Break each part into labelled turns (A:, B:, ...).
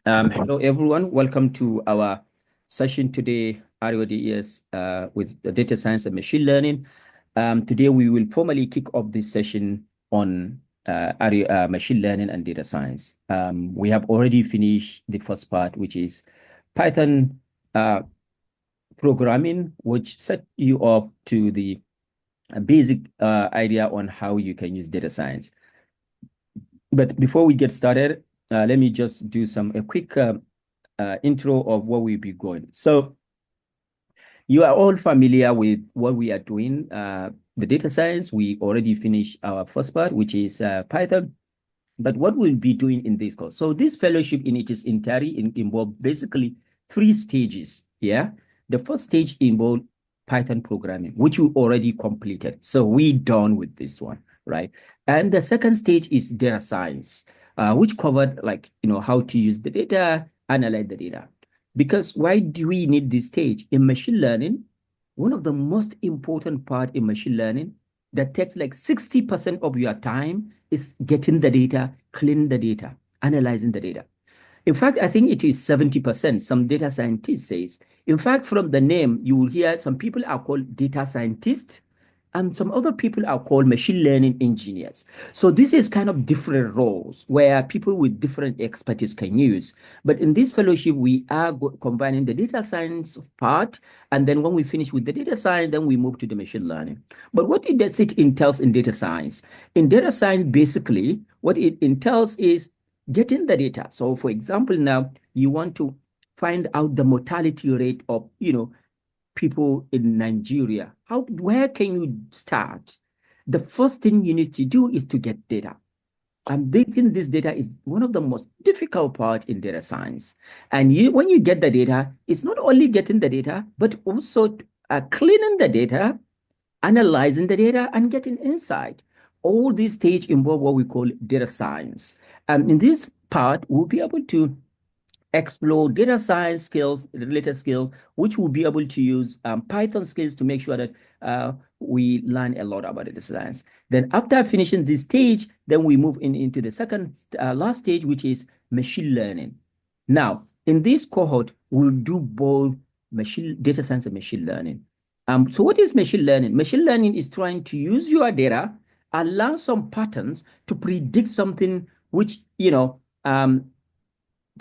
A: Hello, everyone. Welcome to our session today, RODES, with the data science and machine learning. Today, we will formally kick off this session on machine learning and data science. We have already finished the first part, which is Python programming, which set you up to the basic idea on how you can use data science. But before we get started, let me just do a quick intro of what we'll be going. So you are all familiar with what we are doing. The data science, we already finished our first part, which is Python. But what we'll be doing in this course. So this fellowship in its entirety involve basically 3 stages. Yeah. The first stage involved Python programming, which we already completed. So we done with this one, right? And the second stage is data science, which covered how to use the data, analyze the data. Because why do we need this stage? In machine learning, one of the most important part in machine learning that takes like 60% of your time is getting the data, cleaning the data, analyzing the data. In fact, I think it is 70%, some data scientist says. In fact, from the name, you will hear some people are called data scientists and some other people are called machine learning engineers. So this is kind of different roles where people with different expertise can use. But in this fellowship, we are combining the data science part. And then when we finish with the data science, then we move to the machine learning. But what does it entails in data science? In data science, basically, what it entails is getting the data. So for example, now you want to find out the mortality rate of, people in Nigeria. Where can you start? The first thing you need to do is to get data. And getting this data is one of the most difficult part in data science. And when you get the data, it's not only getting the data, but also cleaning the data, analyzing the data, and getting insight. All these stages involve what we call data science. And in this part, we'll be able to explore data science skills, related skills, which we'll be able to use Python skills to make sure that we learn a lot about data science. Then after finishing this stage, then we move into the second last stage, which is machine learning. Now, in this cohort, we'll do both data science and machine learning. So what is machine learning? Machine learning is trying to use your data and learn some patterns to predict something which,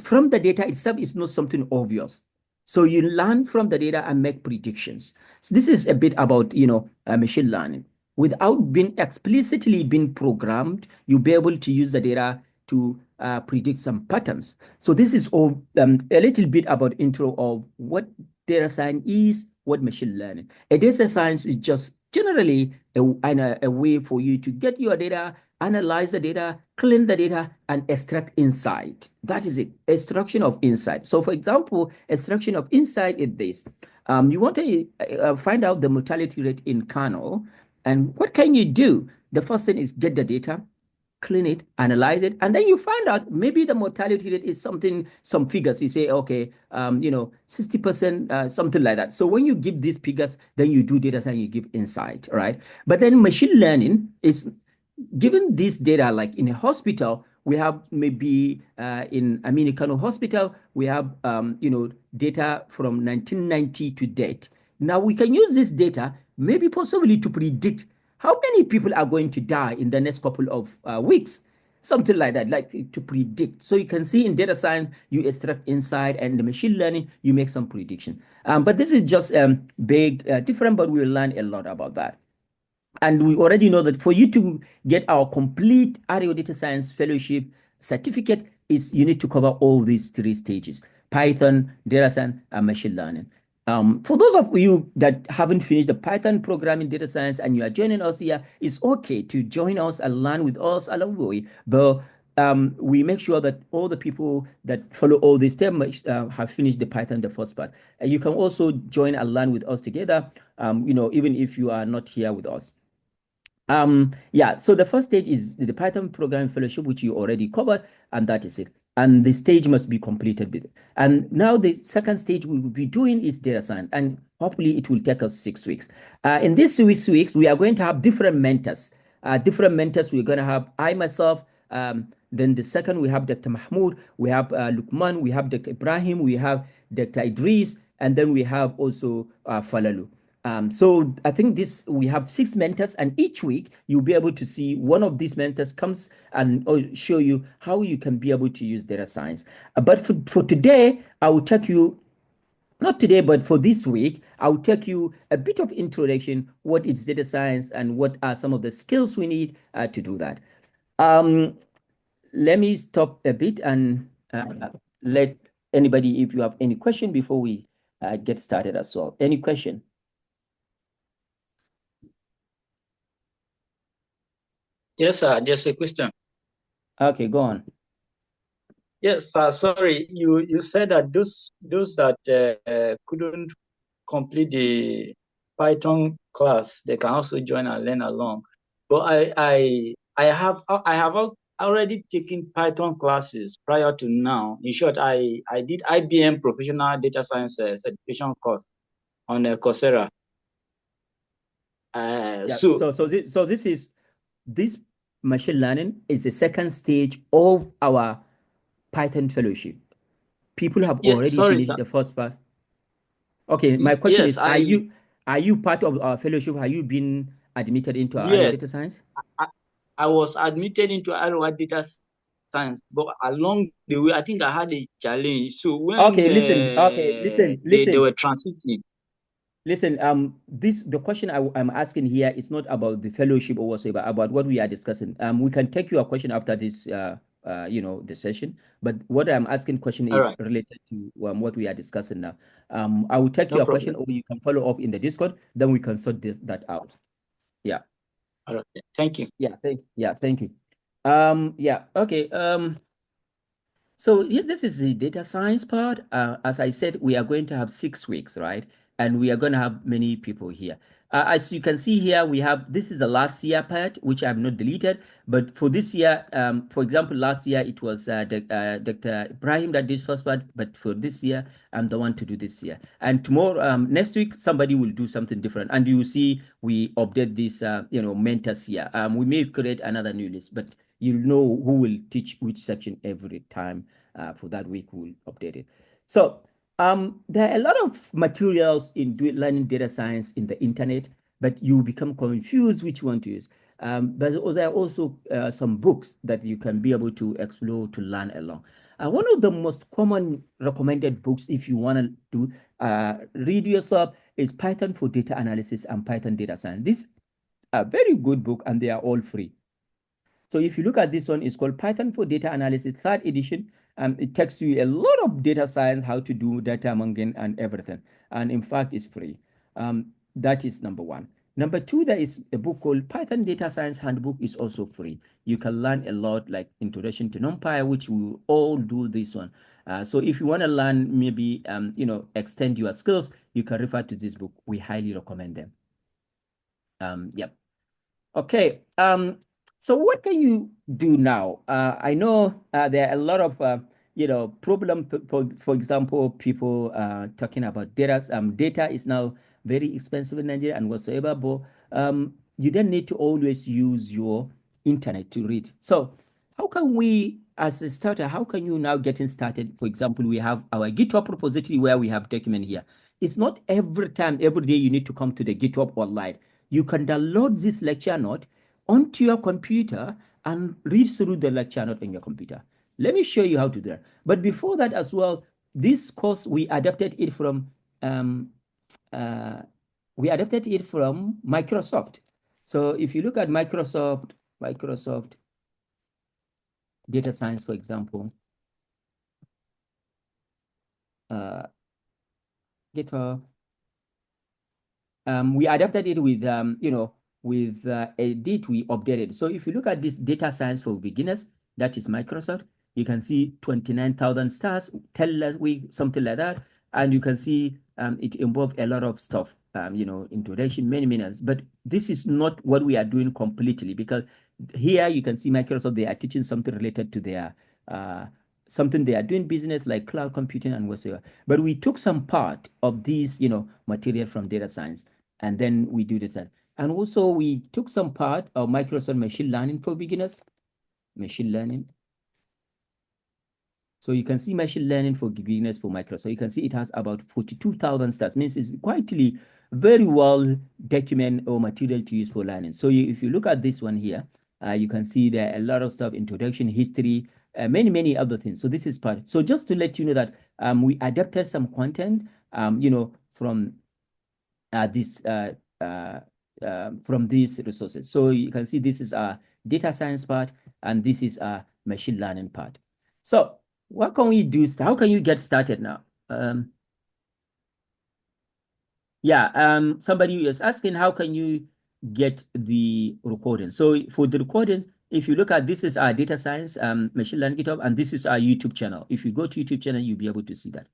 A: from the data itself is not something obvious. So you learn from the data and make predictions. So this is a bit about, machine learning. Without being explicitly being programmed, you'll be able to use the data to predict some patterns. So this is all a little bit about intro of what data science is, what machine learning. A data science is just generally a way for you to get your data, analyze the data, clean the data, and extract insight. That is it, extraction of insight. So for example, extraction of insight is this. You want to find out the mortality rate in Kano, and what can you do? The first thing is get the data, clean it, analyze it, and then you find out maybe the mortality rate is something, some figures. You say, okay, 60%, something like that. So when you give these figures, then you do data science, you give insight, right? But then machine learning is given this data, like in a hospital, we have maybe in Aminu Kano Hospital, we have data from 1990 to date. Now we can use this data maybe possibly to predict how many people are going to die in the next couple of weeks, something like that, like to predict. So you can see in data science, you extract insight, and the machine learning, you make some prediction. But this is just big, different, but we'll learn a lot about that. And we already know that for you to get our complete RO Data Science Fellowship certificate, you need to cover all these 3 stages: Python, data science, and machine learning. For those of you that haven't finished the Python programming data science and you are joining us here, it's okay to join us and learn with us along the way. But we make sure that all the people that follow all these steps have finished the Python, the first part. And you can also join and learn with us together, even if you are not here with us. Yeah, so the first stage is the Python programming fellowship, which you already covered, and that is it. And the stage must be completed with it. And now the second stage we will be doing is data science, and hopefully it will take us 6 weeks. In these 6 weeks, we are going to have different mentors. We're going to have I myself, Then the second, we have Dr. Mahmoud, we have Lukman, we have Dr. Ibrahim, we have Dr. Idris, and then we have also Falalu. So I think we have 6 mentors, and each week you'll be able to see one of these mentors comes and show you how you can be able to use data science. But for today, I will take you, not today, but for this week, I'll take you a bit of introduction, what is data science and what are some of the skills we need to do that. Let me stop a bit and let anybody, if you have any question before we get started as well. Any question?
B: Yes, sir. Just a question.
A: Okay, go on.
B: Yes, sir. Sorry, you said that those that couldn't complete the Python class, they can also join and learn along. But I have already taken Python classes prior to now. In short, I did IBM Professional Data Science certification course on Coursera.
A: Yeah.
B: So
A: This machine learning is the second stage of our Python fellowship. People have
B: yeah,
A: already
B: sorry,
A: finished
B: sir.
A: the first part. Okay, my question
B: Yes,
A: is, are you part of our fellowship? Have you been admitted into our area
B: yes.
A: data science?
B: I, I was admitted into Iowa Data Science, but along the way, I think I had a challenge. So when
A: Okay, listen. Okay,
B: they were transiting,
A: listen. The question I'm asking here is not about the fellowship or whatsoever, about what we are discussing. We can take your question after this, the session. But what I'm asking question
B: all
A: is
B: right,
A: related to what we are discussing now. I will take
B: no
A: your question,
B: problem.
A: or you can follow up in the Discord. Then we can sort that out. Yeah.
B: All right, thank you.
A: Thank you. Yeah. Okay. So here, this is the data science part. As I said, we are going to have 6 weeks, right? And we are going to have many people here. As you can see here, this is the last year part, which I have not deleted. But for this year, for example, last year it was Dr. Ibrahim that did first part, but for this year, I'm the one to do this year. And tomorrow, next week, somebody will do something different. And you will see we update this, mentors here. We may create another new list, but you'll know who will teach which section every time for that week. We'll update it. So there are a lot of materials in learning data science in the internet, but you become confused which one to use. But there are also some books that you can be able to explore to learn along. One of the most common recommended books, if you want to read yourself, is Python for Data Analysis and Python Data Science. These are very good book, and they are all free. So if you look at this one, it's called Python for Data Analysis, third edition. It takes you a lot of data science, how to do data mining and everything. And in fact, it's free. That is number one. Number two, there is a book called Python Data Science Handbook, is also free. You can learn a lot, like Introduction to NumPy, which we will all do this one. So if you want to learn, maybe extend your skills, you can refer to this book. We highly recommend them. Yep. Okay. So what can you do now? I know there are a lot of problem. For example, people talking about data. Data is now very expensive in Nigeria and whatsoever. But you don't need to always use your internet to read. So how can we, as a starter, how can you now getting started? For example, we have our GitHub repository where we have document here. It's not every time, every day you need to come to the GitHub online. You can download this lecture note onto your computer and read through the lecture note on your computer. Let me show you how to do that. But before that as well, this course we adapted it from uh, Microsoft. So if you look at Microsoft data science, for example, GitHub. We adapted it with, with Edit, we updated. So if you look at this data science for beginners, that is Microsoft, you can see 29,000 stars, tell us something like that. And you can see it involved a lot of stuff, introduction, many minutes. But this is not what we are doing completely, because here you can see Microsoft, they are teaching something related to their something they are doing business like cloud computing and whatsoever. But we took some part of these, material from data science, and then we do this. And also we took some part of Microsoft machine learning for beginners. machine learning. So you can see machine learning for beginners for Microsoft. So you can see it has about 42,000 stats. Means it's quite very well documented or material to use for learning. So if you look at this one here, you can see there are a lot of stuff, introduction, history, many other things. So this is part. So just to let you know that we adapted some content, from from these resources. So you can see this is our data science part, and this is our machine learning part. So what can we do? How can you get started now? Somebody is asking, how can you get the recording? So for the recordings, if you look at, this is our data science, machine learning GitHub, and this is our YouTube channel. If you go to YouTube channel, you'll be able to see that.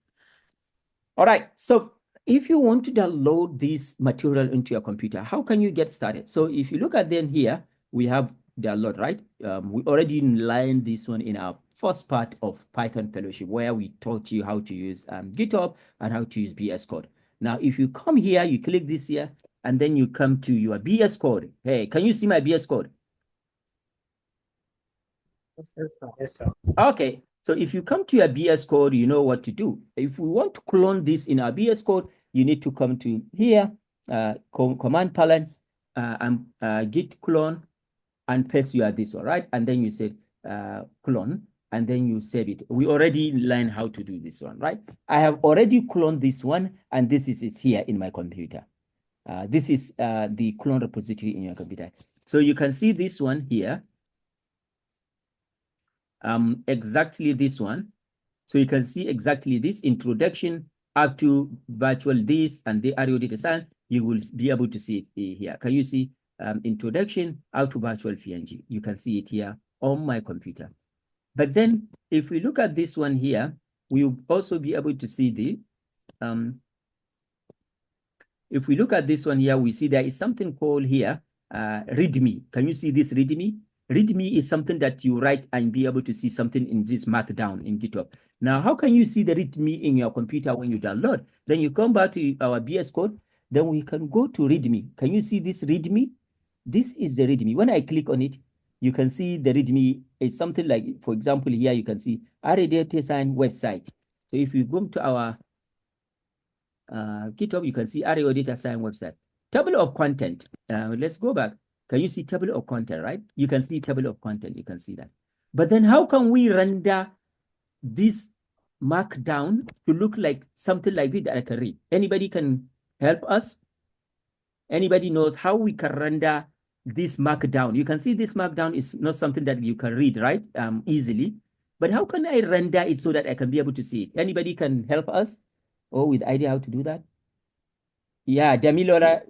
A: All right. So if you want to download this material into your computer, how can you get started? So if you look at then here, we have download, right? We already lined this one in our first part of Python Fellowship, where we taught you how to use GitHub and how to use VS Code. Now, if you come here, you click this here, and then you come to your VS Code. Hey, can you see my VS Code?
C: Yes, sir.
A: Okay, so if you come to your VS Code, you know what to do. If we want to clone this in our VS Code, you need to come to here, command palette, and git clone, and paste your this one, right? And then you say clone, and then you save it. We already learned how to do this one, right? I have already cloned this one, and this is here in my computer. This is the clone repository in your computer. So you can see this one here. Exactly this one. So you can see exactly this introduction up to virtual this and the RO data science. You will be able to see it here. Can you see introduction out to virtual PNG? You can see it here on my computer. But then if we look at this one here, we will also be able to see the, if we look at this one here, we see there is something called here, README. Can you see this README? README is something that you write and be able to see something in this markdown in GitHub. Now, how can you see the README in your computer when you download? Then you come back to our VS Code, then we can go to README. Can you see this README? This is the README. When I click on it, you can see the README is something like, for example, here you can see RA Data Science website. So if you go to our GitHub, you can see RA Data Science website. Table of content. Let's go back. Can you see table of content, right? You can see table of content. You can see that. But then how can we render this markdown to look like something like this that I can read? Anybody can help us? Anybody knows how we can render this markdown? You can see this markdown is not something that you can read, right? Easily. But how can I render it so that I can be able to see it? Anybody can help us? Or with idea how to do that? Yeah, Damilola.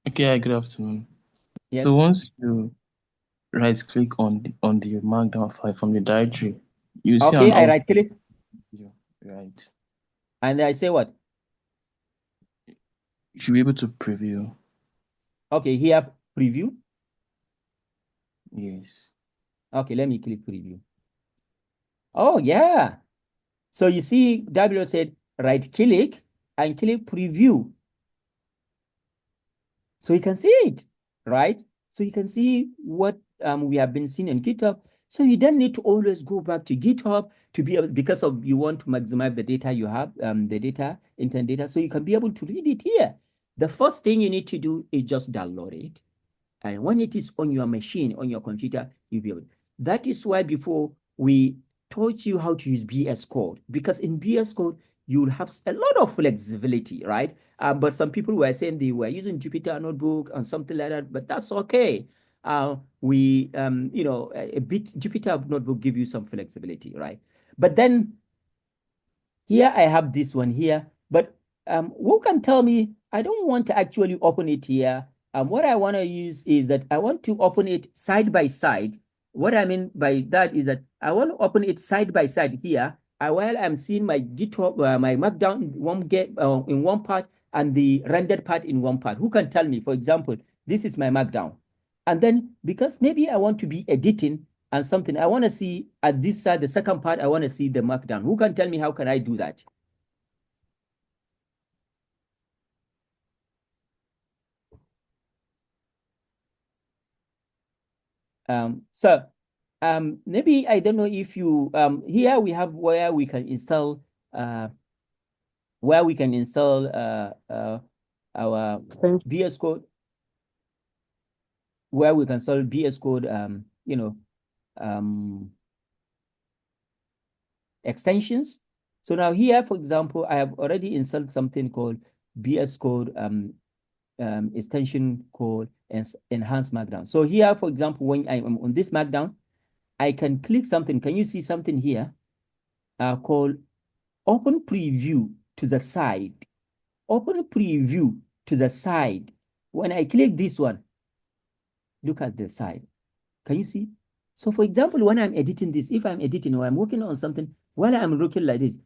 C: Okay, good afternoon.
A: Yes.
C: So once you right click on the markdown file from the directory, you see
A: Okay,
C: an
A: I right click.
C: Right.
A: And I say what?
C: You should be able to preview.
A: Okay, here preview.
C: Yes.
A: Okay, let me click preview. Oh, yeah. So you see, W said right click and click preview. So you can see it, right? So you can see what we have been seeing in GitHub. So you don't need to always go back to GitHub to be able, because of you want to maximize the data you have, the data, internet data. So you can be able to read it here. The first thing you need to do is just download it. And when it is on your machine, on your computer, you'll be able. That is why before we taught you how to use VS Code, because in VS Code, you'll have a lot of flexibility, right? But some people were saying they were using Jupyter Notebook and something like that, but that's okay. A bit Jupyter Notebook give you some flexibility, right? But then here I have this one here, but who can tell me, I don't want to actually open it here. What I want to use is that I want to open it side by side. What I mean by that is that I want to open it side by side here, while I'm seeing my GitHub, my Markdown in one part and the rendered part in one part. Who can tell me, for example, this is my Markdown. And then because maybe I want to be editing and something, I want to see at this side, the second part, I want to see the Markdown. Who can tell me how can I do that? Maybe I don't know if you here we have where we can install our VS Code, where we can install VS Code extensions. So now here, for example, I have already installed something called VS Code extension called Enhanced Markdown. So here, for example, when I am on this Markdown, I can click something. Can you see something here called Open Preview to the side? Open Preview to the side. When I click this one, look at the side. Can you see? So for example, when I'm editing this, if I'm editing or I'm working on something, while I'm looking like this,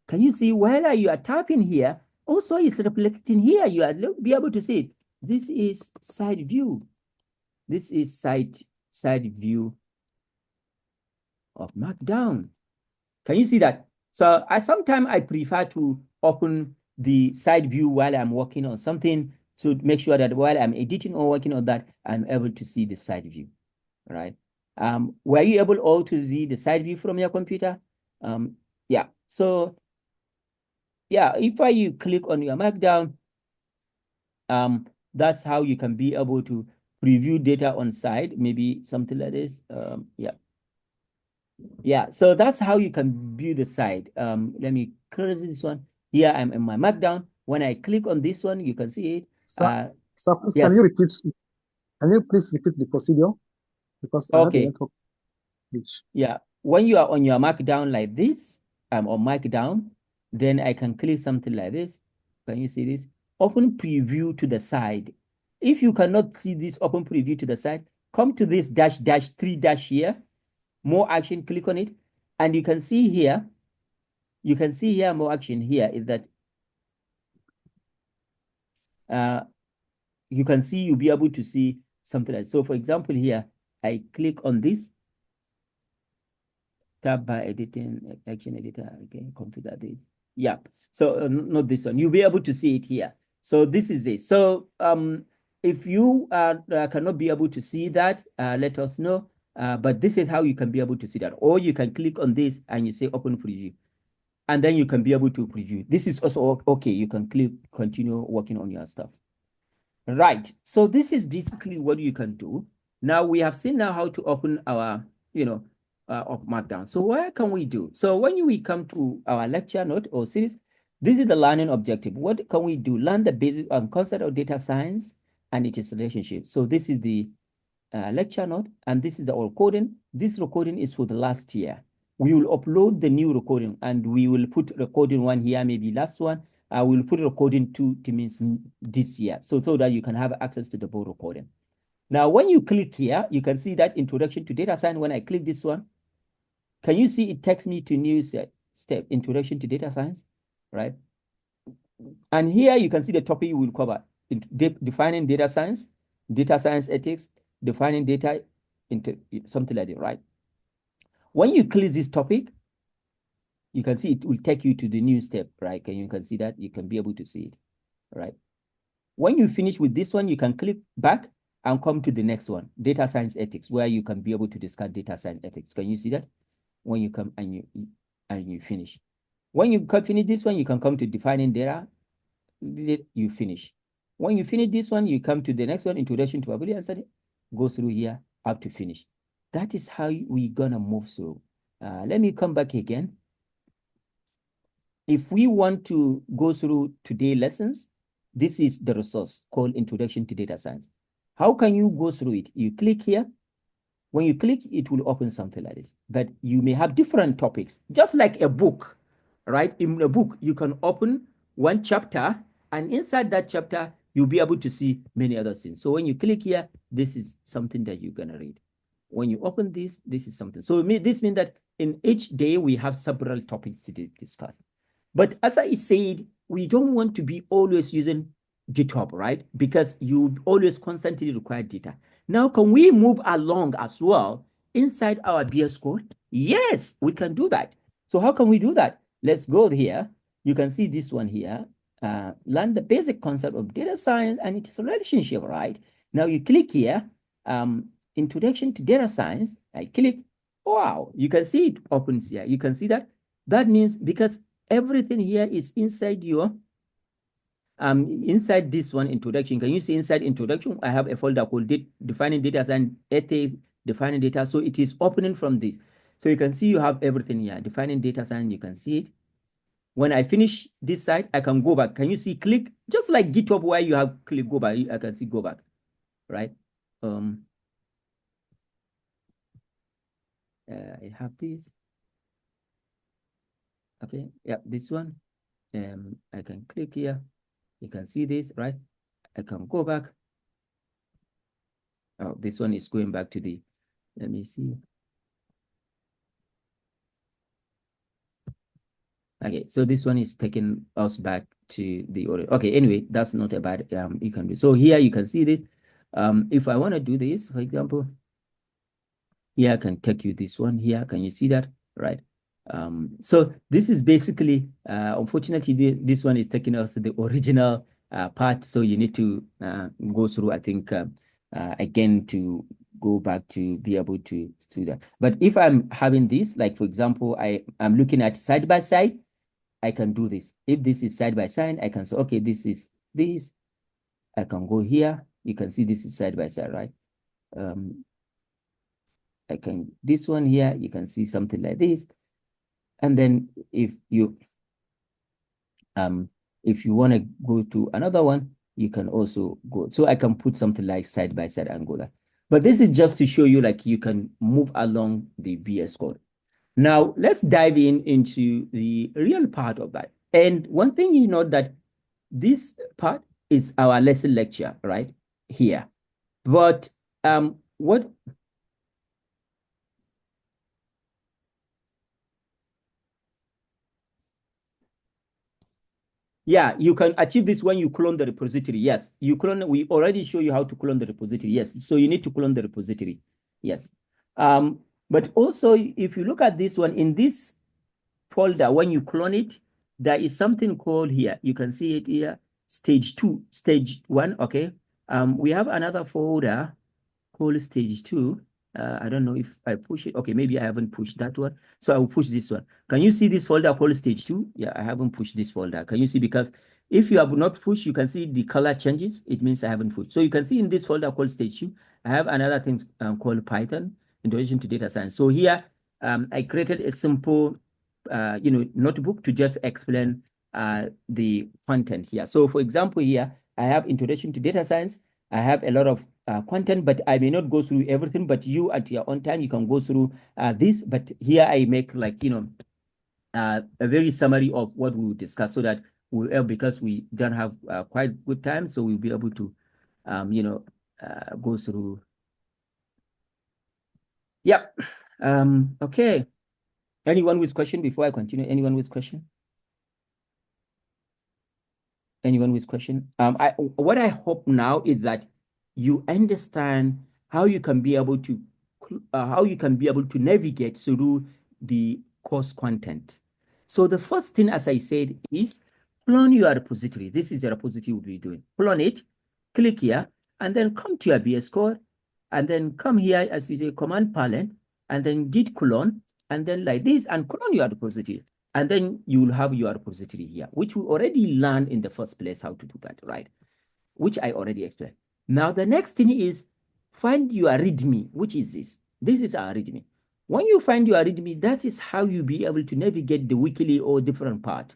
A: can you see while you are tapping here, also it's reflecting here, you are be able to see it. This is side view. This is side view of Markdown. Can you see that? So sometimes I prefer to open the side view while I'm working on something to make sure that while I'm editing or working on that, I'm able to see the side view, right? Were you able all to see the side view from your computer? Yeah, so yeah, if you click on your Markdown, that's how you can be able to preview data on side, maybe something like this. Yeah, so that's how you can view the side. Let me close this one. Here I'm in my Markdown. When I click on this one, you can see it.
D: Sir, please,
A: yes.
D: Can you please repeat the procedure? Because I have a network glitch.
A: Yeah, when you are on your Markdown like this, I'm on Markdown, then I can click something like this. Can you see this? Open preview to the side. If you cannot see this open preview to the side, come to this -3- here, more action, click on it. And you can see here, more action here is that you can see, you'll be able to see something like, so for example, here, I click on this, tab by editing, action editor, okay, configure this. Yeah, so not this one, you'll be able to see it here. So this is it. So if you cannot be able to see that, let us know. But this is how you can be able to see that. Or you can click on this and you say open preview. And then you can be able to preview. This is also okay. You can click continue working on your stuff. Right. So this is basically what you can do. Now we have seen now how to open our, of Markdown. So what can we do? So when we come to our lecture note or series, this is the learning objective. What can we do? Learn the basic concept of data science and its relationship. So this is the lecture note, and this is the recording. This recording is for the last year. We will upload the new recording, and we will put recording 1 here, maybe last one. I will put recording 2 to means this year, so that you can have access to the board recording. Now, when you click here, you can see that introduction to data science. When I click this one, can you see it takes me to new step, introduction to data science, right? And here you can see the topic you will cover, defining data science ethics, defining data into something like that, right? When you click this topic, you can see it will take you to the new step, right? And you can see that, you can be able to see it, right? When you finish with this one, you can click back and come to the next one, data science ethics, where you can be able to discuss data science ethics. Can you see that? When you come and you finish. When you finish this one, you can come to defining data, you finish. When you finish this one, you come to the next one, introduction to probability and study, go through here up to finish. That is how we're gonna move through. Let me come back again. If we want to go through today's lessons, this is the resource called Introduction to Data Science. How can you go through it? You click here. When you click, it will open something like this. But you may have different topics, just like a book, right? In a book, you can open one chapter, and inside that chapter, you'll be able to see many other things. So when you click here, this is something that you're gonna read. When you open this, this is something. So this means that in each day, we have several topics to discuss. But as I said, we don't want to be always using GitHub, right? Because you always constantly require data. Now, can we move along as well inside our VS Code? Yes, we can do that. So how can we do that? Let's go here. You can see this one here. Learn the basic concept of data science and its relationship, right? Now you click here. Introduction to Data Science, I click, wow, you can see it opens here. You can see that. That means because everything here is inside your, inside this one, introduction. Can you see inside introduction? I have a folder called defining data science, ethics, defining data. So it is opening from this. So you can see you have everything here. Defining data science, you can see it. When I finish this side, I can go back. Can you see click? Just like GitHub where you have click go back, I can see go back, right? I have this. Okay, yeah, this one. I can click here. You can see this, right? I can go back. Oh, this one is going back to the, let me see. Okay, so this one is taking us back to the order. Okay, anyway, that's not a bad, you can do. So here you can see this. If I want to do this, for example, here I can take you this one here. Can you see that? Right. So this is basically, unfortunately, this one is taking us to the original part. So you need to go through, I think, again, to go back to be able to do that. But if I'm having this, like, for example, I'm looking at side by side, I can do this. If this is side by side, I can say, okay, this is this. I can go here. You can see this is side by side, right? I can, this one here, you can see something like this. And then if you want to go to another one, you can also go. So I can put something like side by side Angular. But this is just to show you like you can move along the VS Code. Now let's dive into the real part of that. And one thing you know that this part is our lesson lecture right here. But what yeah, you can achieve this when you clone the repository. Yes, you clone. We already show you how to clone the repository. Yes, so you need to clone the repository. Yes, but also if you look at this one in this folder, when you clone it, there is something called here. You can see it here, stage 2, stage 1. Okay. We have another folder called stage 2. I don't know if I push it. Okay, maybe I haven't pushed that one. So I will push this one. Can you see this folder called stage 2? Yeah, I haven't pushed this folder. Can you see? Because if you have not pushed, you can see the color changes. It means I haven't pushed. So you can see in this folder called stage 2, I have another thing called Python, Introduction to Data Science. So here, I created a simple, notebook to just explain the content here. So for example, here, I have Introduction to Data Science. I have a lot of content, but I may not go through everything, but you at your own time, you can go through this. But here I make like, a very summary of what we will discuss so that we'll, because we don't have quite good time, so we'll be able to, go through. Yep. Okay. Anyone with question before I continue? Anyone with question? Anyone with question? What I hope now is that you understand how you can be able to navigate through the course content. So the first thing, as I said, is clone your repository. This is the repository we'll be doing. Clone it, click here, and then come to your VS Code, and then come here, as you say, command palette, and then git clone, and then like this, and clone your repository. And then you will have your repository here, which we already learned in the first place how to do that, right? Which I already explained. Now, the next thing is find your README, which is this. This is our README. When you find your README, that is how you'll be able to navigate the weekly or different part.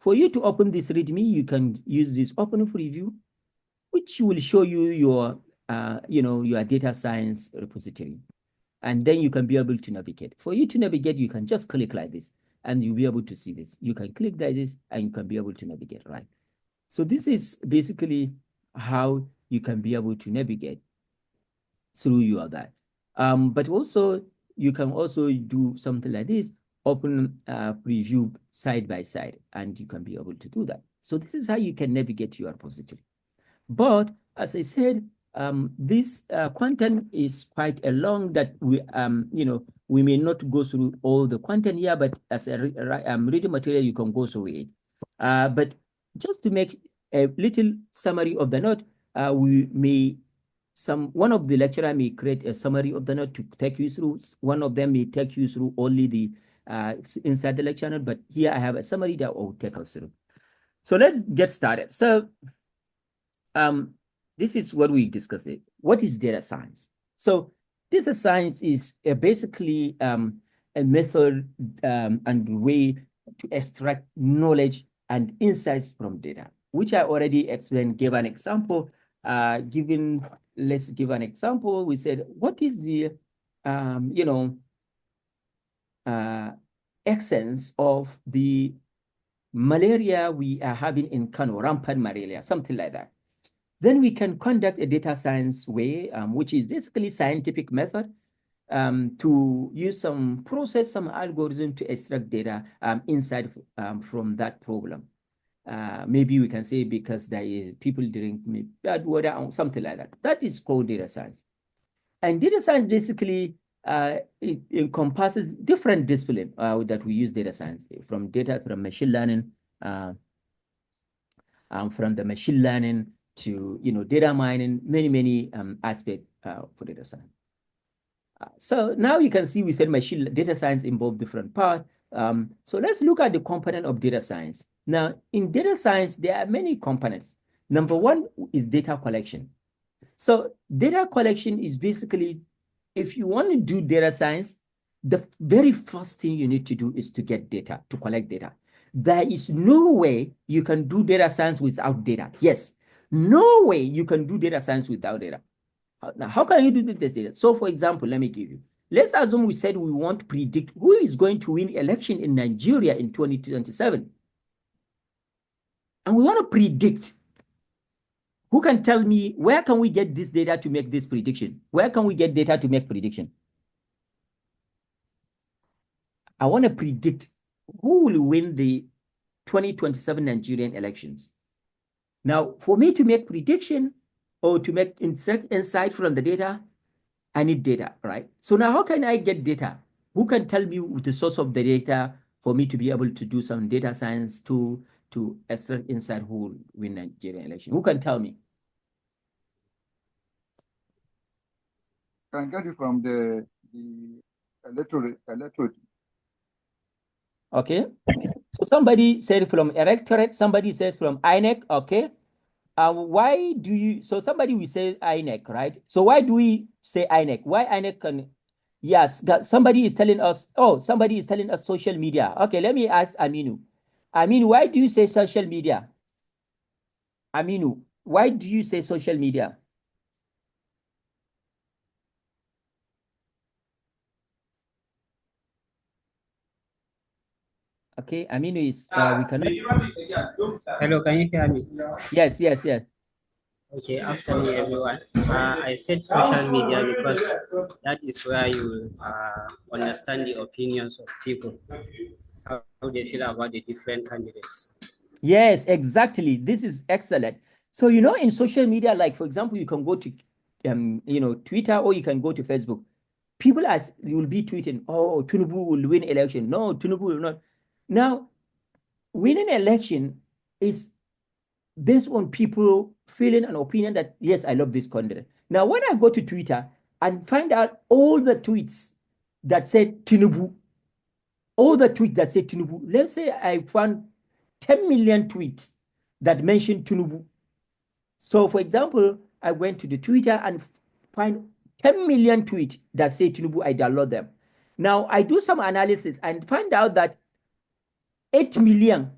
A: For you to open this README, you can use this open preview, which will show you your, your data science repository. And then you can be able to navigate. For you to navigate, you can just click like this, and you'll be able to see this. You can click like this, and you can be able to navigate, right? So this is basically how you can be able to navigate through your that. But also, you can also do something like this, open preview side by side, and you can be able to do that. So this is how you can navigate your repository. But as I said, this content is quite a long that we, we may not go through all the content here, but as a reading material, you can go through it. But just to make a little summary of the note, we may one of the lecturer may create a summary of the note to take you through. One of them may take you through only the inside the lecture note, but here I have a summary that will take us through. So let's get started. So this is what we discussed. What is data science? So data science is basically a method and way to extract knowledge and insights from data, which I already explained, gave an example. Let's give an example. We said, what is the, essence of the malaria we are having in Kano, rampant malaria, something like that. Then we can conduct a data science way, which is basically scientific method to use some process, some algorithm to extract data insight from that problem. Maybe we can say because there is people drink bad water or something like that. That is called data science. And data science basically it encompasses different disciplines that we use data science from machine learning, from the machine learning to data mining, many aspects for data science. So now you can see we said data science involves different parts. So let's look at the component of data science. Now, in data science, there are many components. Number one is data collection. So data collection is basically, if you want to do data science, the very first thing you need to do is to get data, to collect data. There is no way you can do data science without data. Yes, no way you can do data science without data. Now, how can you do this data? So, for example, let me give you. Let's assume we said we want to predict who is going to win election in Nigeria in 2027. And we want to predict. Who can tell me where can we get this data to make this prediction? Where can we get data to make prediction? I want to predict who will win the 2027 Nigerian elections. Now, for me to make prediction or to make insight from the data, I need data, right? So now how can I get data? Who can tell me the source of the data for me to be able to do some data science to extract insight who will win Nigerian election? Who can tell me?
E: Can get it from the electorate.
A: Okay. So somebody said from electorate, somebody says from INEC, okay. Why do you, so somebody will say INEC, right? So why do we say INEC? Why INEC can, yes, somebody is telling us, somebody is telling us social media. Okay, let me ask Aminu. Aminu, why do you say social media? Aminu, why do you say social media? Okay, Aminu is, we cannot.
F: Hello, can you hear me?
A: Yes.
F: Okay, afternoon, everyone. I said social media because that is where you understand the opinions of people, how they feel about the different candidates.
A: Yes, exactly. This is excellent. So, in social media, like, for example, you can go to, Twitter, or you can go to Facebook. People you will be tweeting, Tinubu will win election. No, Tinubu will not. Now, winning election is based on people feeling an opinion that, yes, I love this candidate. Now, when I go to Twitter and find out all the tweets that said Tinubu, let's say I found 10 million tweets that mentioned Tinubu. So, for example, I went to the Twitter and find 10 million tweets that say Tinubu, I download them. Now, I do some analysis and find out that 8 million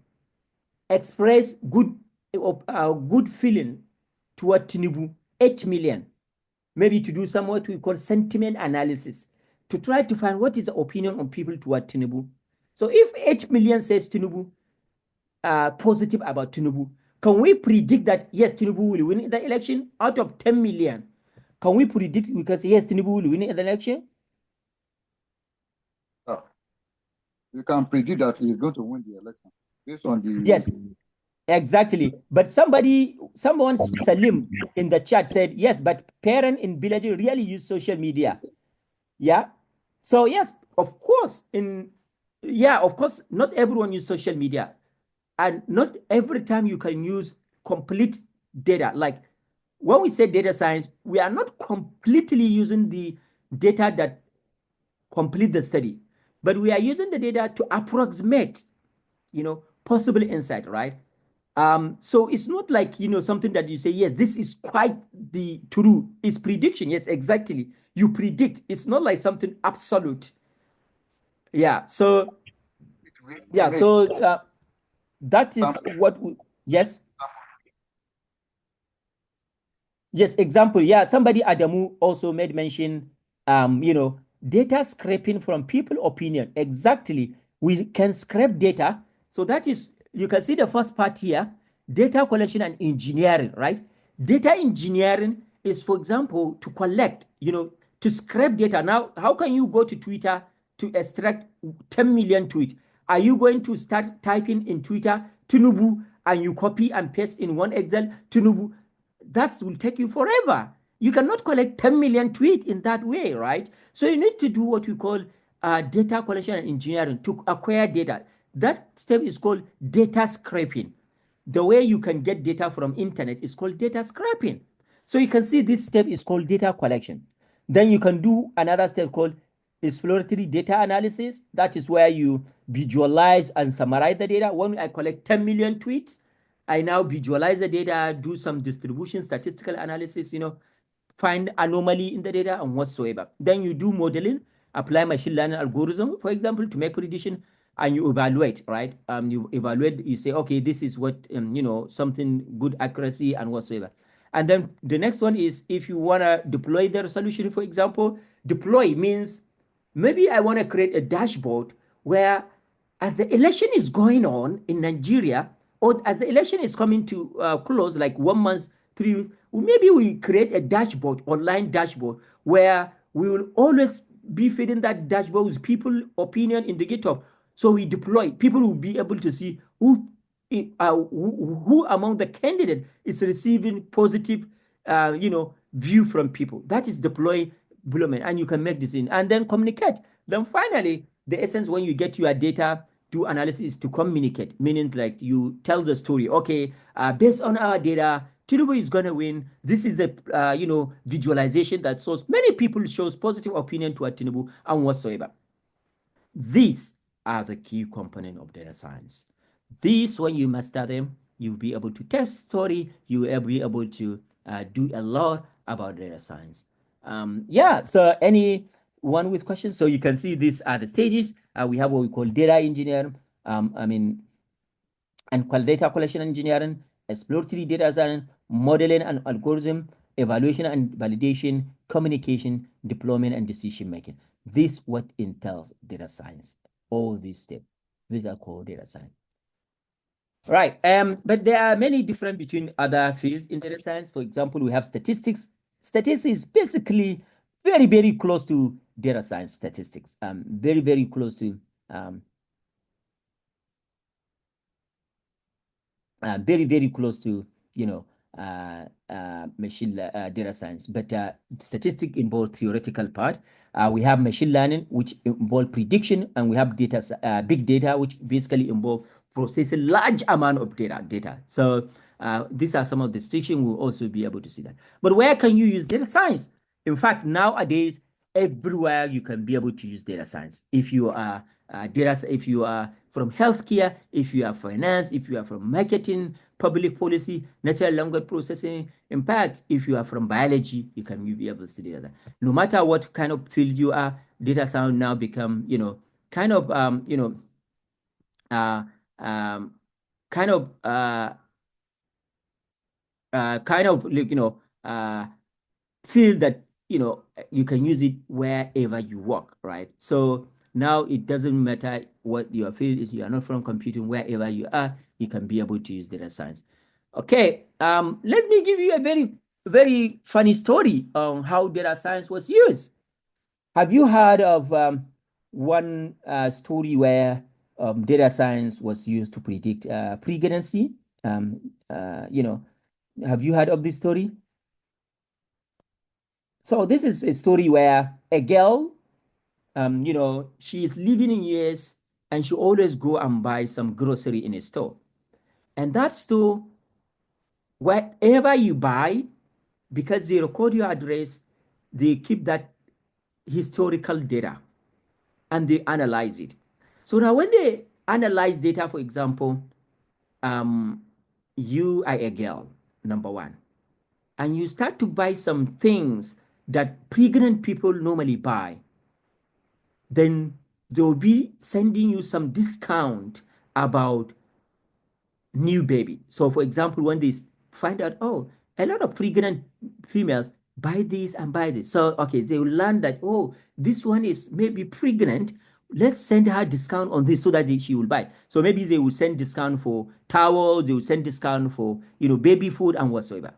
A: express good feeling toward Tinubu. 8 million. Maybe to do some what we call sentiment analysis to try to find what is the opinion of people toward Tinubu. So if 8 million says Tinubu, positive about Tinubu, can we predict that, yes, Tinubu will win the election out of 10 million? Can we predict, because yes, Tinubu will win the election?
E: You can predict that he is going to win the election based on the...
A: Yes, exactly. But someone, Salim in the chat said, yes, but parents in village really use social media. Yeah. So yes, of course, not everyone use social media. And not every time you can use complete data. Like when we say data science, we are not completely using the data that complete the study, but we are using the data to approximate, possible insight, right? So it's not like, something that you say, yes, this is quite the true. It's prediction. Yes, exactly. You predict. It's not like something absolute. Yeah. So, yeah. So that is what yes. Yes, example. Yeah, somebody, Adamu, also made mention, data scraping from people opinion. Exactly. We can scrape data. So that is, you can see the first part here, data collection and engineering, right? Data engineering is, for example, to collect, to scrape data. Now, how can you go to Twitter to extract 10 million tweets? Are you going to start typing in Twitter, Tinubu, and you copy and paste in one Excel, Tinubu? That will take you forever. You cannot collect 10 million tweets in that way, right? So you need to do what we call data collection and engineering to acquire data. That step is called data scraping. The way you can get data from internet is called data scraping. So you can see this step is called data collection. Then you can do another step called exploratory data analysis. That is where you visualize and summarize the data. When I collect 10 million tweets, I now visualize the data, do some distribution statistical analysis, find anomaly in the data and whatsoever. Then you do modeling, apply machine learning algorithm, for example, to make prediction, and you evaluate, right? You evaluate, you say, okay, this is what, something good accuracy and whatsoever. And then the next one is if you want to deploy the solution, for example, deploy means maybe I want to create a dashboard where as the election is going on in Nigeria, or as the election is coming to close, like 1 month, 3 weeks, maybe we create a dashboard, online dashboard, where we will always be feeding that dashboard with people opinion in the GitHub. So we deploy, people will be able to see who among the candidate is receiving positive, view from people. That is deploy deployment, and you can make this in and then communicate. Then finally, the essence when you get your data, do analysis to communicate, meaning like you tell the story. Okay, based on our data, Tinubu is gonna win. This is the visualization that shows many people shows positive opinion toward Tinubu and whatsoever. These are the key component of data science. These, when you master them, you'll be able to test story. You will be able to do a lot about data science. Yeah. So anyone with questions? So you can see these are the stages. We have what we call data engineering. And data collection engineering, exploratory data science, modeling and algorithm, evaluation and validation, communication, deployment, and decision making. This what entails data science. All these steps, these are called data science. Right. But there are many different between other fields in data science. For example, we have statistics. Statistics is basically very, very close to data science statistics. Very, very close to very, very close to, machine data science. But statistics involve theoretical part. We have machine learning, which involve prediction, and we have data, big data, which basically involve processing large amount of data. So these are some of the distinctions. We'll also be able to see that. But where can you use data science? In fact, nowadays, everywhere you can be able to use data science. If you are if you are from healthcare, if you are finance, if you are from marketing, public policy, natural language processing. In fact, if you are from biology, you can be able to study that. No matter what kind of field you are, data science now become, kind of, feel that, you can use it wherever you work, right? So now it doesn't matter what your field is. You are not from computing. Wherever you are, you can be able to use data science. Okay, let me give you a very, very funny story on how data science was used. Have you heard of one story where data science was used to predict pregnancy? Have you heard of this story? So this is a story where a girl, she is living in US and she always go and buy some grocery in a store. And that store, whatever you buy, because they record your address, they keep that historical data and they analyze it. So now when they analyze data, for example, you are a girl, number one, and you start to buy some things that pregnant people normally buy, then they'll be sending you some discount about new baby. So for example, when they find out, oh, a lot of pregnant females buy this and buy this. So, okay, they will learn that, oh, this one is maybe pregnant. Let's send her discount on this so that she will buy. So maybe they will send discount for towel, they will send discount for, baby food and whatsoever.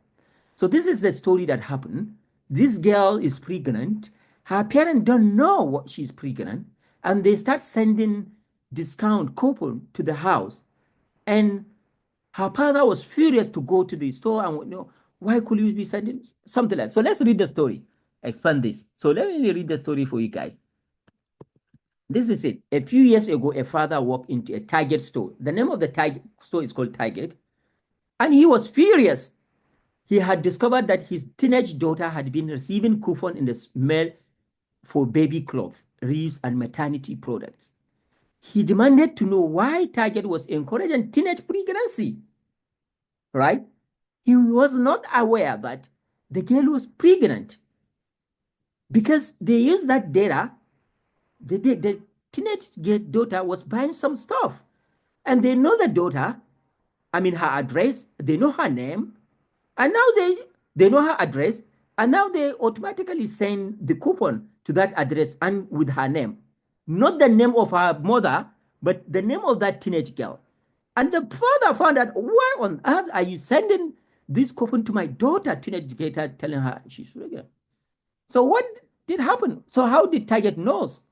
A: So this is the story that happened. This girl is pregnant. Her parents don't know what she's pregnant, and they start sending discount coupon to the house. And her father was furious to go to the store and, why could you be sending something like that? So let's read the story, expand this. So let me read the story for you guys. This is it. A few years ago, a father walked into a Target store. The name of the Target store is called Target. And he was furious. He had discovered that his teenage daughter had been receiving coupon in the mail for baby clothes, reefs, and maternity products. He demanded to know why Target was encouraging teenage pregnancy, right? He was not aware that the girl was pregnant because they used that data. The teenage daughter was buying some stuff, and they know the daughter, her address, they know her name, and now they know her address, and now they automatically send the coupon to that address and with her name. Not the name of her mother, but the name of that teenage girl. And the father found out, why on earth are you sending this coupon to my daughter, teenage girl, telling her she's pregnant? So what did happen? So how did Target knows?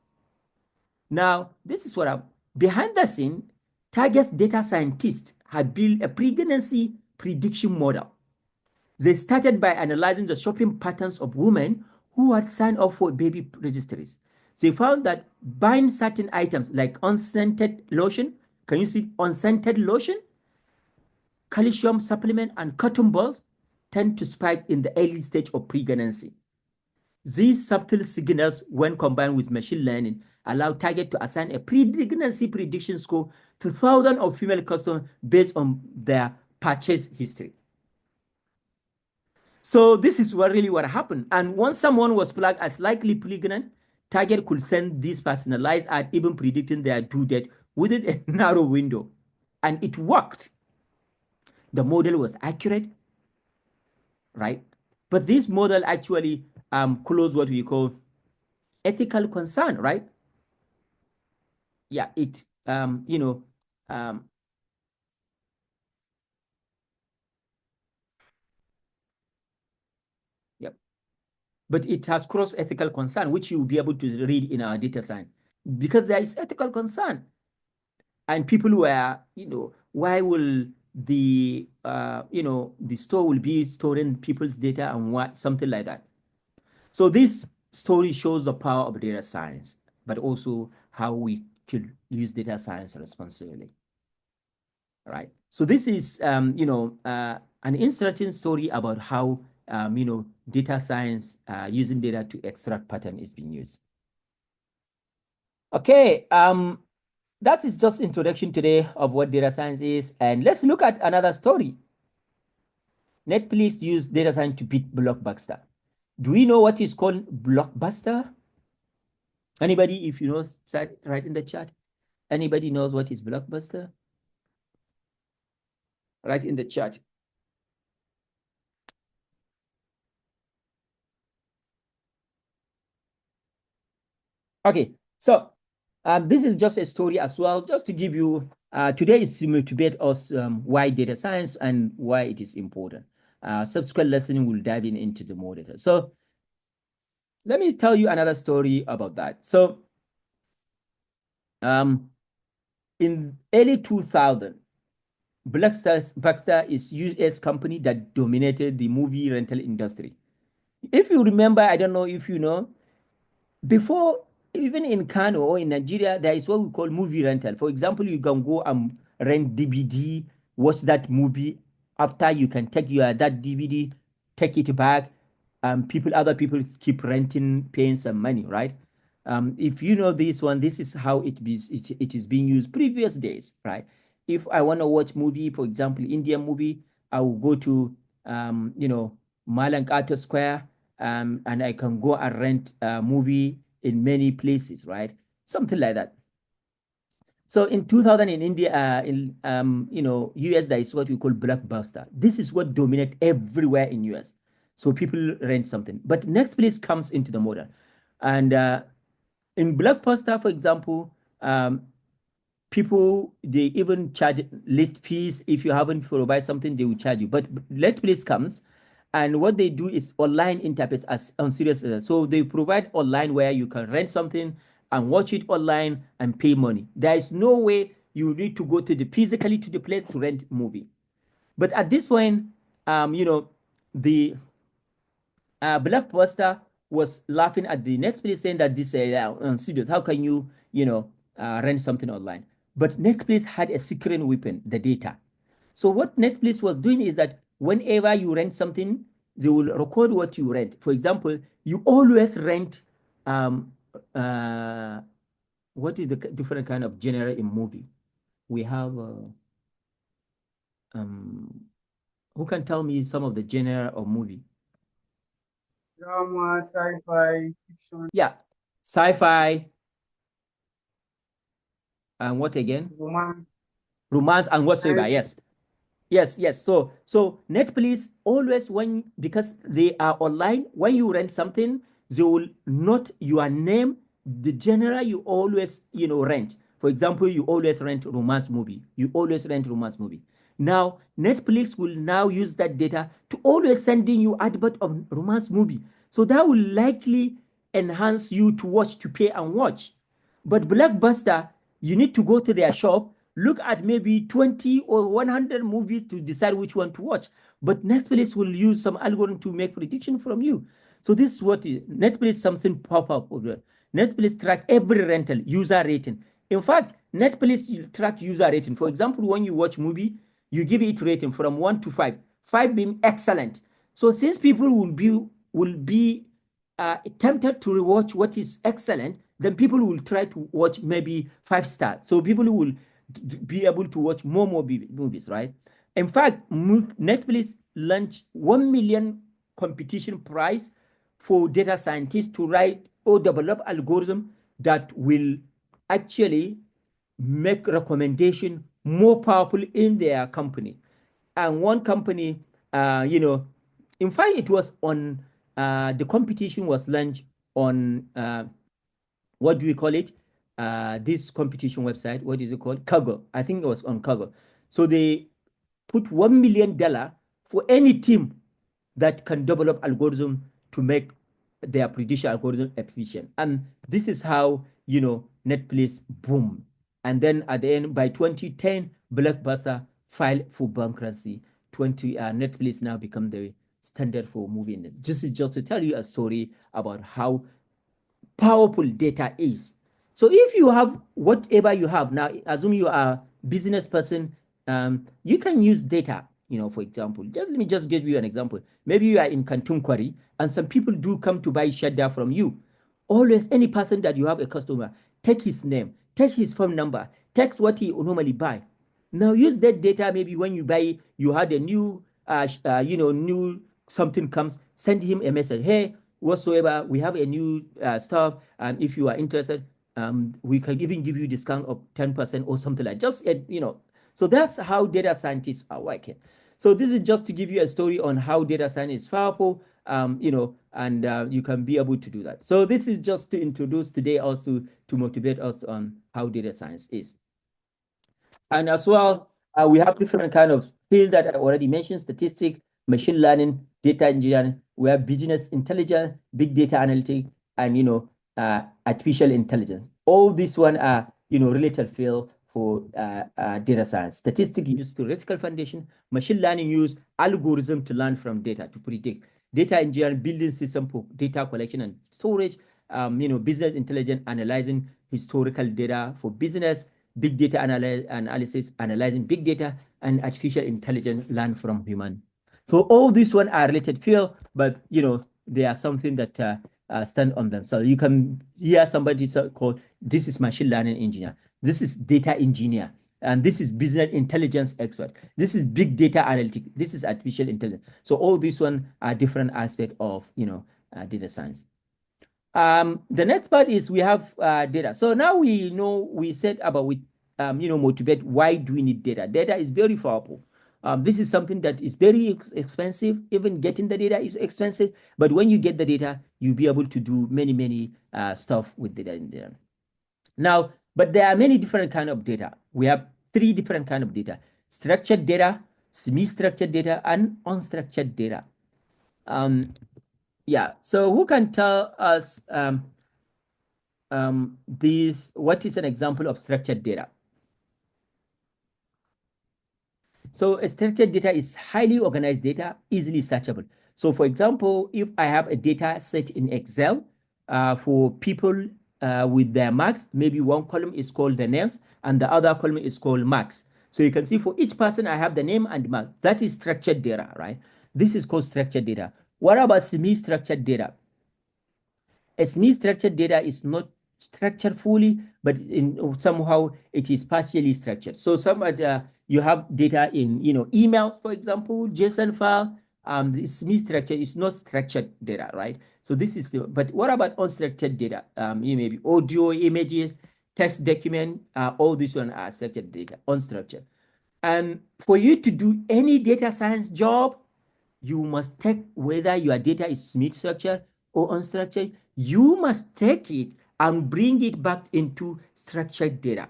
A: Now, this is what behind the scene, Target's data scientists had built a pregnancy prediction model. They started by analyzing the shopping patterns of women who had signed up for baby registries. They found that buying certain items like unscented lotion, can you see unscented lotion, calcium supplement, and cotton balls tend to spike in the early stage of pregnancy. These subtle signals, when combined with machine learning, allow Target to assign a pregnancy prediction score to thousands of female customers based on their purchase history. So this is really what happened. And once someone was flagged as likely pregnant, Target could send this personalized ad, even predicting their due date within a narrow window. And it worked. The model was accurate, right? But this model actually closed what we call ethical concern, right? Yeah, it, yep. But it has crossed ethical concern, which you'll be able to read in our data science, because there is ethical concern. And people were, why will the, the store will be storing people's data and what, something like that. So this story shows the power of data science, but also how we should use data science responsibly, right? So this is, an interesting story about how, data science using data to extract pattern is being used. Okay, that is just introduction today of what data science is, and let's look at another story. Netflix used data science to beat Blockbuster. Do we know what is called Blockbuster? Anybody, if you know, write in the chat. Anybody knows what is Blockbuster? Write in the chat. Okay, so this is just a story as well, just to give you, today is to motivate us why data science and why it is important. Subsequent lesson will dive into the more data. So let me tell you another story about that. So in early 2000, Blockbuster is US company that dominated the movie rental industry. If you remember, I don't know if you know, before, even in Kano or in Nigeria, there is what we call movie rental. For example, you can go and rent DVD, watch that movie. After, you can take that DVD take it back. Other people keep renting, paying some money, right? If you know this one, this is how it is being used previous days, right? If I want to watch movie, for example, Indian movie, I will go to, Malankato Square, and I can go and rent a movie in many places, right? Something like that. So in 2000 in India, US, there is what we call Blockbuster. This is what dominates everywhere in US. So people rent something. But Netflix comes into the model. And in Blockbuster, for example, people, they even charge late fees. If you haven't provided something, they will charge you. But Netflix comes, and what they do is online interface as on serious. So they provide online where you can rent something and watch it online and pay money. There is no way you need to go to physically to the place to rent movie. But at this point, the Blockbuster was laughing at the Netflix, saying that this on serious, how can you rent something online? But Netflix had a secret weapon, the data. So what Netflix was doing is that whenever you rent something, they will record what you rent. For example, you always rent what is the different kind of genre in movie? We have who can tell me some of the genre of movie?
G: Drama, sci-fi, fiction.
A: Yeah, sci-fi. And what again? Romance and whatsoever. Yes. So Netflix always, because they are online, when you rent something, they will note your name, the genre you always rent. For example, you always rent romance movie. Now Netflix will now use that data to always sending you advert of romance movie. So that will likely enhance you to pay and watch. But Blockbuster, you need to go to their shop, look at maybe 20 or 100 movies to decide which one to watch. But Netflix will use some algorithm to make prediction from you. So this is what Netflix, something pop up over. Netflix track every rental user rating. In fact, Netflix track user rating. For example, when you watch movie, you give it rating from 1 to 5. 5 being excellent. So since people will be tempted to rewatch what is excellent, then people will try to watch maybe 5 stars. So people will be able to watch more movies, right? In fact, Netflix launched 1 million competition prize for data scientists to write or develop algorithm that will actually make recommendation more powerful in their company. And one company, in fact, it was on the competition was launched on what do we call it? This competition website, what is it called? Kaggle. I think it was on Kaggle. So they put $1 million for any team that can develop algorithm to make their prediction algorithm efficient. And this is how, Netflix boom. And then at the end, by 2010, Blockbuster filed for bankruptcy. Netflix now become the standard for movie. This is just to tell you a story about how powerful data is. So if you have whatever you have now, assume you are a business person, you can use data. For example, let me just give you an example. Maybe you are in Kantum Quarry, and some people do come to buy shadda from you. Always, any person that you have a customer, take his name, take his phone number, take what he normally buy. Now use that data. Maybe when you buy, you had a new, new something comes, send him a message. Hey, whatsoever, we have a new stuff, and if you are interested, we can even give you discount of 10% or something like just so that's how data scientists are working. So this is just to give you a story on how data science is powerful, and you can be able to do that. So this is just to introduce today, also to motivate us on how data science is. And as well, we have different kind of field that I already mentioned: statistics, machine learning, data engineering. We have business intelligence, big data analytics, and artificial intelligence. All these one are related field for data science. Statistics use theoretical foundation. Machine learning use algorithm to learn from data to predict. Data engineering, building system for data collection and storage. Business intelligence, analyzing historical data for business. Big data analysis, analyzing big data, and artificial intelligence, learn from human So all these one are related field, but you know, they are something that stand on themselves. You can hear somebody called, this is machine learning engineer, this is data engineer, and this is business intelligence expert, this is big data analytics, this is artificial intelligence. So all these one are different aspects of, you know, data science. The next part is we have data. So now we know, we said about you know, motivate, why do we need data? Data is very powerful. This is something that is very expensive. Even getting the data is expensive, but when you get the data, you'll be able to do many stuff with data in there. Now, but there are many different kind of data. We have 3 different kind of data: structured data, semi-structured data, and unstructured data. Yeah, so who can tell us what is an example of structured data? So a structured data is highly organized data, easily searchable. So for example, if I have a data set in Excel for people with their marks, maybe one column is called the names and the other column is called marks. So you can see for each person, I have the name and mark. That is structured data, right? This is called structured data. What about semi-structured data? A semi-structured data is not structured fully, but somehow it is partially structured. So you have data in, you know, emails, for example, JSON file. The semi-structured is not structured data, right? So this is but what about unstructured data? Maybe audio, images, text document, all these one are structured data, unstructured. And for you to do any data science job, you must take, whether your data is semi-structured or unstructured, you must take it and bring it back into structured data,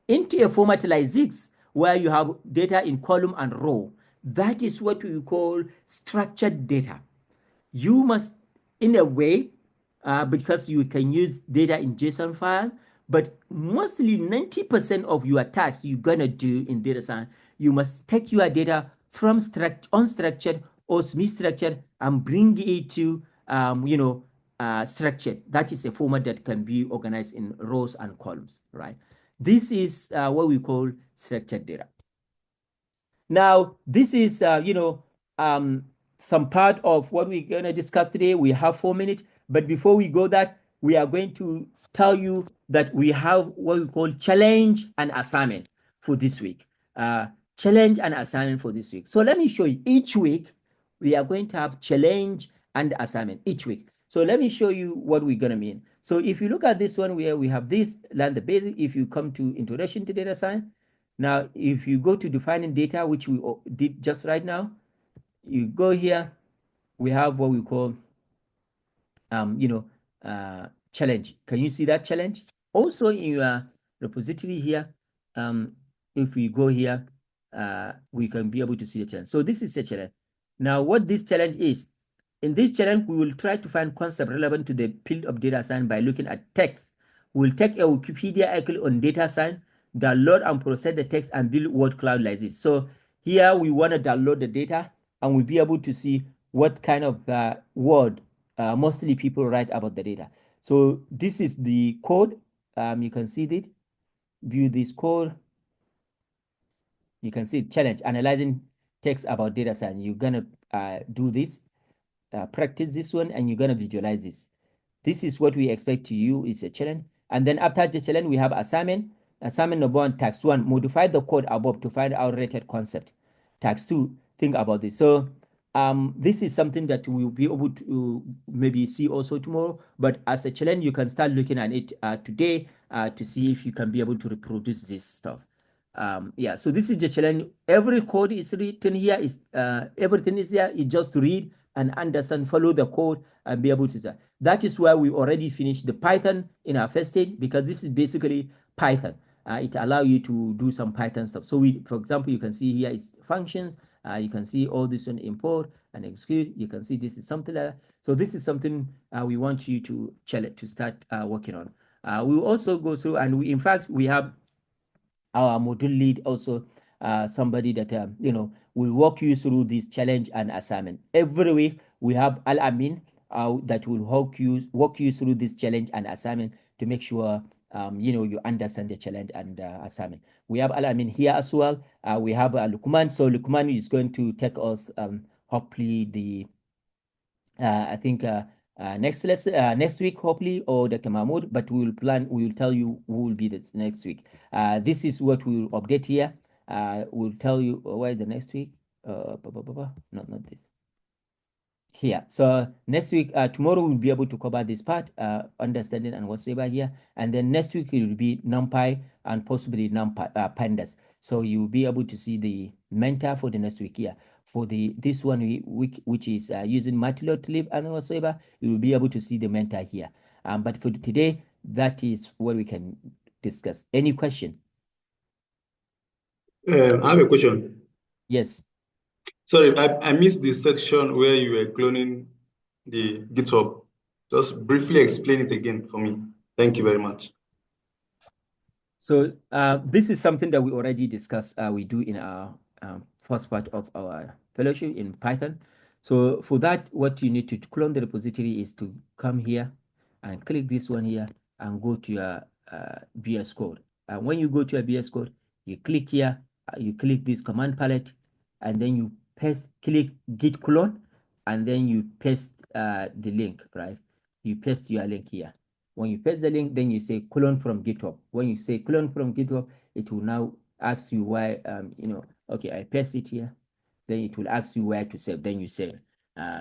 A: into a format like this, where you have data in column and row. That is what we call structured data. You must, in a way, because you can use data in JSON file, but mostly 90% of your tasks you're gonna do in data science, you must take your data from unstructured or semi-structured and bring it to, you know, structured. That is a format that can be organized in rows and columns, right? This is what we call structured data. Now, this is, you know, some part of what we're going to discuss today. We have 4 minutes, but before we go that, we are going to tell you that we have what we call challenge and assignment for this week. Challenge and assignment for this week. So let me show you. Each week, we are going to have challenge and assignment each week. So let me show you what we're going to mean. So if you look at this one, where we have this, learn the basic. If you come to introduction to data science, now if you go to defining data, which we did just right now, you go here, we have what we call, you know, challenge. Can you see that challenge? Also in your repository here, if we go here, we can be able to see the challenge. So this is a challenge. Now, what this challenge is, in this challenge, we will try to find concepts relevant to the field of data science by looking at text. We'll take a Wikipedia article on data science, download and process the text, and build word cloud like this. So here we want to download the data, and we'll be able to see what kind of word mostly people write about the data. So this is the code. You can see it. View this code. You can see challenge, analyzing text about data science. You're going to do this. Practice this one, and you're going to visualize this. This is what we expect to you. It's a challenge. And then after the challenge, we have assignment. Assignment number 1, task 1, modify the code above to find out related concept. Task 2, think about this. So this is something that we'll be able to maybe see also tomorrow. But as a challenge, you can start looking at it today to see if you can be able to reproduce this stuff. Yeah, so this is the challenge. Every code is written here, is everything is here. You just read and understand, follow the code, and be able to do that. Is why we already finished the Python in our first stage, because this is basically Python. It allows you to do some Python stuff. So for example, you can see here is functions. You can see all this one, import and execute. You can see this is something like that. So this is something we want you to start working on. We will also go through, and in fact, we have our module lead also, somebody that you know, will walk you through this challenge and assignment. Every week we have Al-Amin that will walk you through this challenge and assignment to make sure you know, you understand the challenge and assignment. We have Al-Amin here as well. We have Lukman. So Lukman is going to take us hopefully the I think next lesson next week hopefully, or Dr. Mahmoud, but we will tell you who will be this next week. This is what we will update here. We'll tell you why the next week. Not this. Here. So next week, tomorrow we'll be able to cover this part, understanding and whatsoever here. And then next week it will be NumPy and possibly pandas. So you'll be able to see the mentor for the next week here. For this one week, which is using Matplotlib and whatsoever, you will be able to see the mentor here. But for today, that is what we can discuss. Any question?
H: I have a question.
A: Yes.
H: Sorry, I missed the section where you were cloning the GitHub. Just briefly explain it again for me. Thank you very much.
A: So this is something that we already discussed. We do in our first part of our fellowship in Python. So for that, what you need to clone the repository is to come here and click this one here and go to your VS Code. And when you go to your VS Code, you click here, you click this command palette, and then you click git clone, and then you paste the link, right? You paste your link here. When you paste the link, then you say clone from GitHub. When you say clone from GitHub, it will now ask you why, okay, I paste it here. Then it will ask you where to save. Then you save.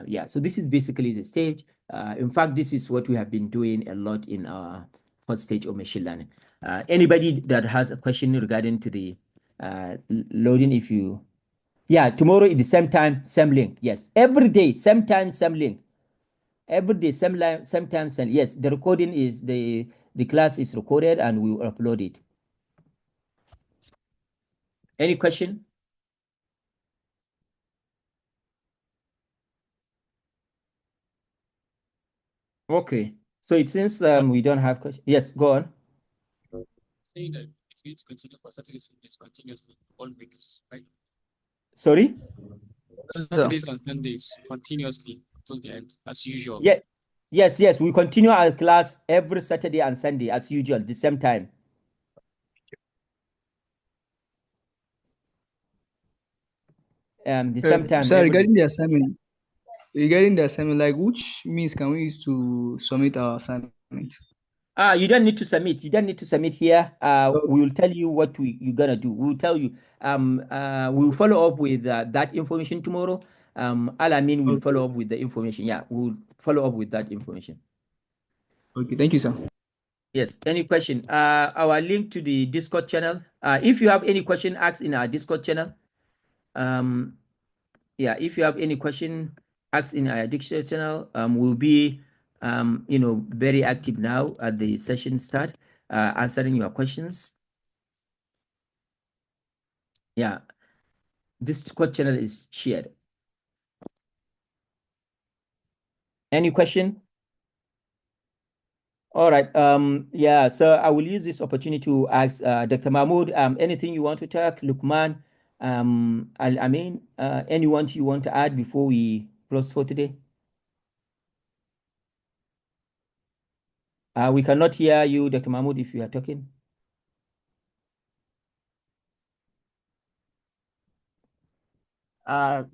A: Yeah, so this is basically the stage. In fact, this is what we have been doing a lot in our first stage of machine learning. Anybody that has a question regarding to the loading, if you, yeah, tomorrow at the same time, same link. Yes, every day, same time, same link. Every day, same time, same. Yes, the recording is the class is recorded and we will upload it. Any question? Okay, so it seems we don't have questions. Yes, go on.
I: Saying that it's going to continue for Saturdays and Sundays continuously all week, right?
A: Sorry?
I: Saturdays and Sundays continuously until the end, as usual.
A: Yeah. Yes. We continue our class every Saturday and Sunday as usual, the same time. The same time.
G: Sir, regarding the assignment, like which means can we use to submit our assignment?
A: You don't need to submit. You don't need to submit here. We will tell you what you're gonna do. We will tell you. We will follow up with that information tomorrow. Al-Amin will follow up with the information. Yeah, we'll follow up with that information.
G: Okay, thank you, sir.
A: Yes. Any question? Our link to the Discord channel. If you have any question, ask in our Discord channel. Yeah, if you have any question, ask in our Discord channel. We'll be very active now at the session start, answering your questions. Yeah, this Discord channel is shared. Any question? All right. Yeah, so I will use this opportunity to ask Dr. Mahmoud, anything you want to talk, Lukman, Al-Amin, anyone you want to add before we close for today? We cannot hear you, Dr. Mahmoud, if you are talking.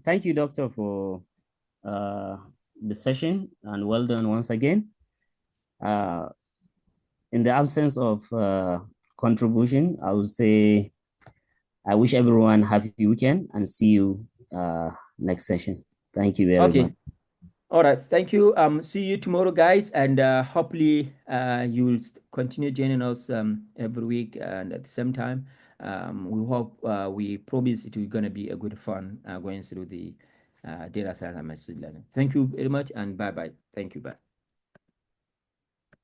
F: Thank you, Doctor, for the session, and well done once again. In the absence of contribution, I would say I wish everyone a happy weekend and see you next session. Thank you very much.
A: All right. Thank you. See you tomorrow, guys. And hopefully you will continue joining us every week and at the same time. We hope, we promise it will going to be a good fun going through the data science and machine learning. Thank you very much and bye-bye. Thank you. Bye.